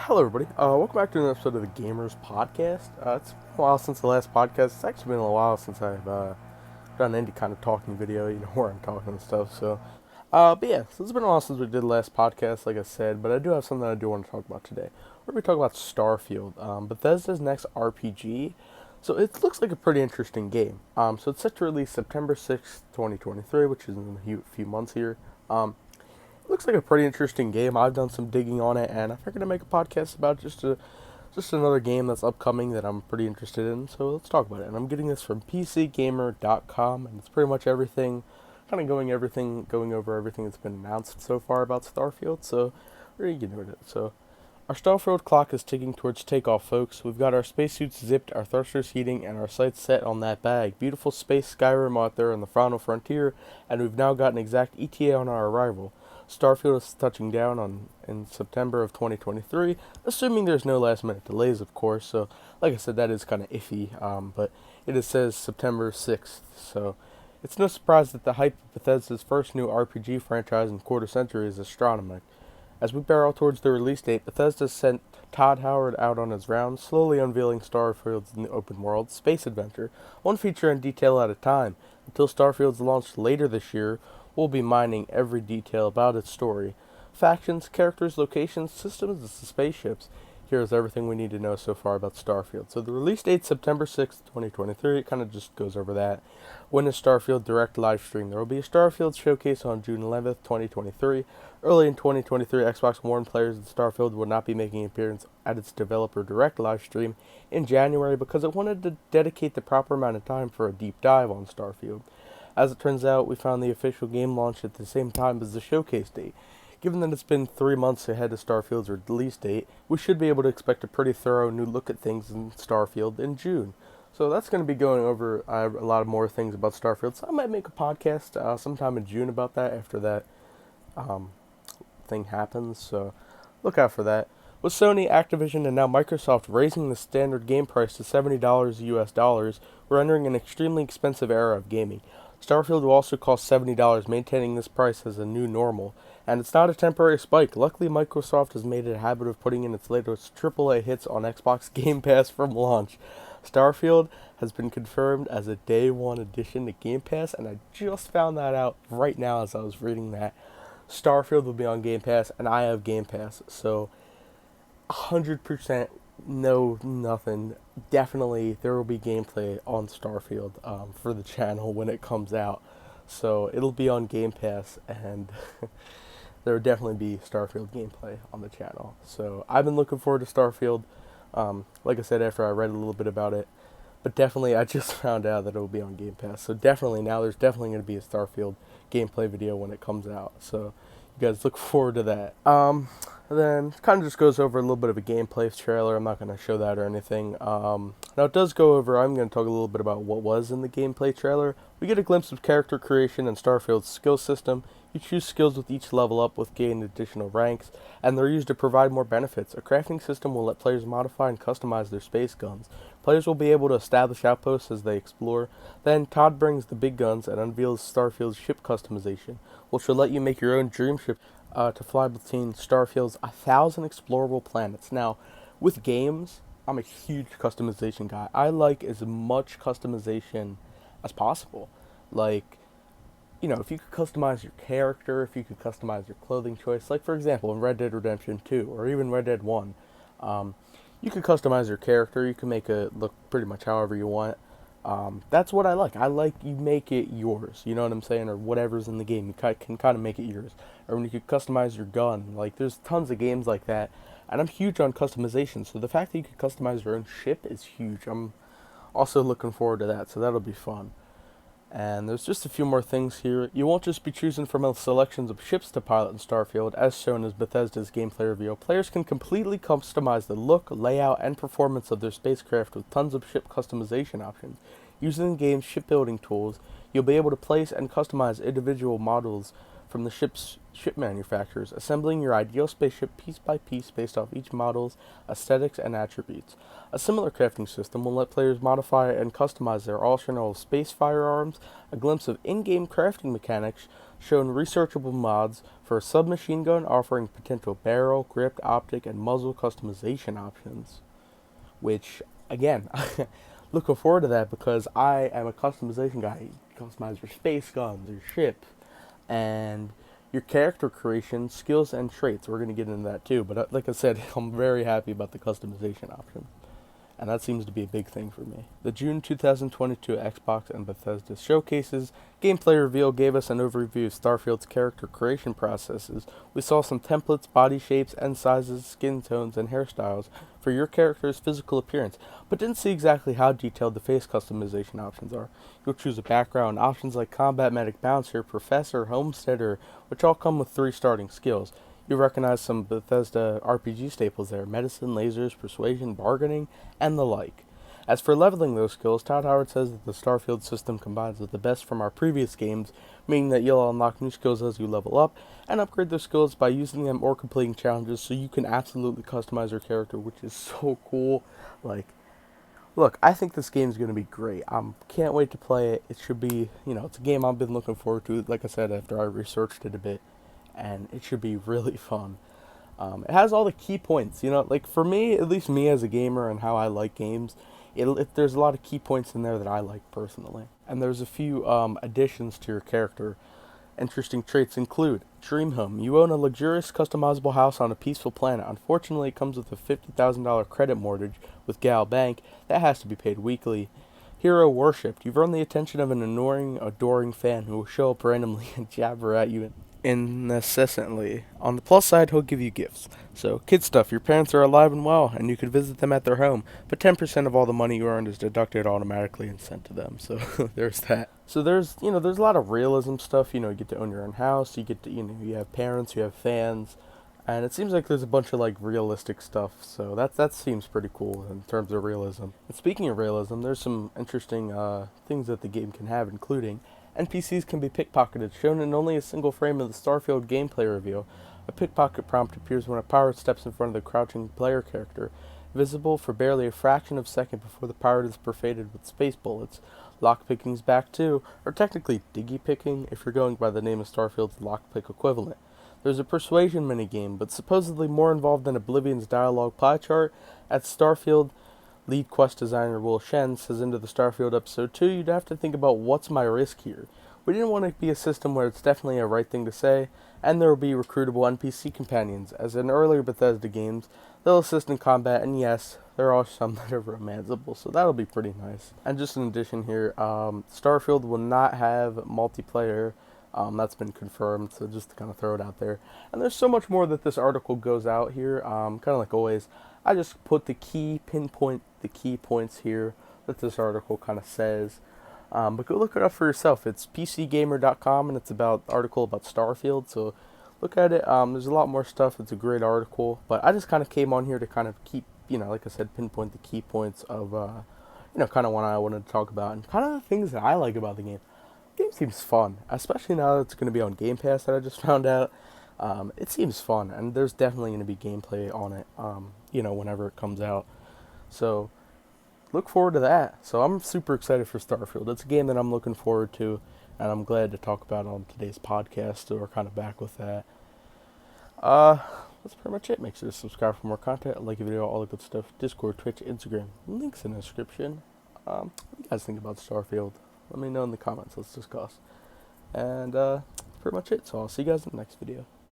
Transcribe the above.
Hello, everybody. Welcome back to an episode of the Gamers Podcast. It's been a while since the last podcast. It's actually been a while since I've done any kind of talking video, where I'm talking and stuff. But yeah, so it's been a while since we did the last podcast, like I said. But I do have something I do want to talk about today. We're going to be talking about Starfield, Bethesda's next RPG. So it looks like a pretty interesting game. So it's set to release September 6th, 2023, which is in a few months here. Looks like a pretty interesting game. I've done some digging on it, and I figured to make a podcast about just another game that's upcoming that I'm pretty interested in. So let's talk about it. And I'm getting this from PCGamer.com, and it's pretty much everything, going over everything that's been announced so far about Starfield. So we're gonna get into it. So our Starfield clock is ticking towards takeoff, folks. We've got our spacesuits zipped, our thrusters heating, and our sights set on that bag. Beautiful space Skyrim out there on the final frontier, and we've now got an exact ETA on our arrival. Starfield is touching down in September of 2023, assuming there's no last minute delays, of course. So, like I said, that is kind of iffy, but it says September 6th. So, it's no surprise that the hype of Bethesda's first new RPG franchise in quarter century is astronomical. As we barrel towards the release date, Bethesda sent Todd Howard out on his rounds, slowly unveiling Starfield's new open world space adventure, one feature and detail at a time. Until Starfield's launched later this year, we'll be mining every detail about its story. Factions, characters, locations, systems, and spaceships. Here's everything we need to know so far about Starfield. So the release date September 6th, 2023. It kind of just goes over that. When is Starfield Direct live stream? There will be a Starfield showcase on June 11th, 2023. Early in 2023, Xbox warned players that Starfield would not be making an appearance at its developer Direct live stream in January because it wanted to dedicate the proper amount of time for a deep dive on Starfield. As it turns out, we found the official game launch at the same time as the showcase date. Given that it's been 3 months ahead of Starfield's release date, we should be able to expect a pretty thorough new look at things in Starfield in June. So that's going to be going over a lot of more things about Starfield. So I might make a podcast sometime in June about that after that um, thing happens. So look out for that. With Sony, Activision, and now Microsoft raising the standard game price to $70 US dollars, we're entering an extremely expensive era of gaming. Starfield will also cost $70, maintaining this price as a new normal. And it's not a temporary spike. Luckily, Microsoft has made it a habit of putting in its latest AAA hits on Xbox Game Pass from launch. Starfield has been confirmed as a Day 1 addition to Game Pass, and I just found that out right now as I was reading that. Starfield will be on Game Pass, and I have Game Pass, so 100% no nothing. Definitely there will be gameplay on Starfield for the channel when it comes out. So it'll be on Game Pass, and there will definitely be Starfield gameplay on the channel. So I've been looking forward to Starfield. Like I said, after I read a little bit about it, but definitely I just found out that it will be on Game Pass. So definitely now there's definitely going to be a Starfield gameplay video when it comes out. So you guys look forward to that. Then kind of just goes over a little bit of a gameplay trailer. I'm not going to show that or anything. Now it does go over, I'm going to talk a little bit about what was in the gameplay trailer. We get a glimpse of character creation and Starfield's skill system. You choose skills with each level up with gain additional ranks, and they're used to provide more benefits. A crafting system will let players modify and customize their space guns. Players will be able to establish outposts as they explore. Then Todd brings the big guns and unveils Starfield's ship customization, which will let you make your own dream ship to fly between Starfield's 1,000 explorable planets. Now, with games, I'm a huge customization guy. I like as much customization as possible. Like, if you could customize your character, if you could customize your clothing choice, like for example in Red Dead Redemption 2 or even Red Dead 1, you could customize your character, you can make it look pretty much however you want. That's what I like. I like you make it yours, you know what I'm saying, or whatever's in the game, you can kind of make it yours. Or when you could customize your gun, like there's tons of games like that, and I'm huge on customization, so the fact that you could customize your own ship is huge. I'm also looking forward to that, so that'll be fun. And there's just a few more things here. You won't just be choosing from a selections of ships to pilot in Starfield, as shown as Bethesda's gameplay reveal. Players can completely customize the look, layout, and performance of their spacecraft with tons of ship customization options. Using the game's shipbuilding tools, you'll be able to place and customize individual models from the ship manufacturers, assembling your ideal spaceship piece by piece based off each model's aesthetics and attributes. A similar crafting system will let players modify and customize their arsenal of space firearms. A glimpse of in-game crafting mechanics shown researchable mods for a submachine gun offering potential barrel, grip, optic, and muzzle customization options. Which, again, looking forward to that because I am a customization guy. You customize your space guns, your ships, and your character creation, skills, and traits. We're going to get into that too, but like I said, I'm very happy about the customization option. And that seems to be a big thing for me. The June 2022 Xbox and Bethesda showcases gameplay reveal gave us an overview of Starfield's character creation processes. We saw some templates, body shapes and sizes, skin tones, and hairstyles for your character's physical appearance, but didn't see exactly how detailed the face customization options are. You'll choose a background, options like combat medic, bouncer, professor, homesteader, which all come with 3 starting skills. You recognize some Bethesda RPG staples there: medicine, lasers, persuasion, bargaining, and the like. As for leveling those skills, Todd Howard says that the Starfield system combines with the best from our previous games, meaning that you'll unlock new skills as you level up, and upgrade those skills by using them or completing challenges, so you can absolutely customize your character, which is so cool. Like, look, I think this game's going to be great. Can't wait to play it. It should be, it's a game I've been looking forward to, like I said, after I researched it a bit, and it should be really fun. It has all the key points, like for me, at least me as a gamer and how I like games, there's a lot of key points in there that I like personally. And there's a few additions to your character. Interesting traits include Dream Home. You own a luxurious customizable house on a peaceful planet. Unfortunately, it comes with a $50,000 credit mortgage with Gal Bank that has to be paid weekly. Hero Worshipped. You've earned the attention of an annoying, adoring fan who will show up randomly and jabber at you incessantly. On the plus side, he'll give you gifts. So, kid stuff. Your parents are alive and well, and you could visit them at their home, but 10% of all the money you earned is deducted automatically and sent to them. So, there's that. So there's a lot of realism stuff. You get to own your own house. You get to, you have parents, you have fans, and it seems like there's a bunch of like realistic stuff. So that seems pretty cool in terms of realism. And speaking of realism, there's some interesting things that the game can have, including NPCs can be pickpocketed, shown in only a single frame of the Starfield gameplay reveal. A pickpocket prompt appears when a pirate steps in front of the crouching player character, visible for barely a fraction of a second before the pirate is perforated with space bullets. Lockpicking's back too, or technically diggy picking if you're going by the name of Starfield's lockpick equivalent. There's a persuasion minigame, but supposedly more involved than Oblivion's dialogue pie chart. At Starfield, lead quest designer Will Shen says into the Starfield episode 2, you'd have to think about what's my risk here. We didn't want it to be a system where it's definitely a right thing to say, and there will be recruitable NPC companions. As in earlier Bethesda games, they'll assist in combat, and yes, there are some that are romanceable, so that'll be pretty nice. And just in addition here, Starfield will not have multiplayer. That's been confirmed, so just to kind of throw it out there. And there's so much more that this article goes out here, kind of like always. I just pinpoint the key points here that this article kind of says. But go look it up for yourself. It's pcgamer.com, and it's about article about Starfield, so look at it. There's a lot more stuff. It's a great article, but I just kind of came on here to kind of keep, like I said, pinpoint the key points of, kind of what I wanted to talk about, and kind of the things that I like about the game. The game seems fun, especially now that it's going to be on Game Pass that I just found out. It seems fun, and there's definitely going to be gameplay on it, whenever it comes out. So, look forward to that. So, I'm super excited for Starfield. It's a game that I'm looking forward to, and I'm glad to talk about it on today's podcast, so we're kind of back with that. That's pretty much it. Make sure to subscribe for more content, like the video, all the good stuff. Discord, Twitch, Instagram, links in the description. What do you guys think about Starfield? Let me know in the comments. Let's discuss. And, pretty much it. So, I'll see you guys in the next video.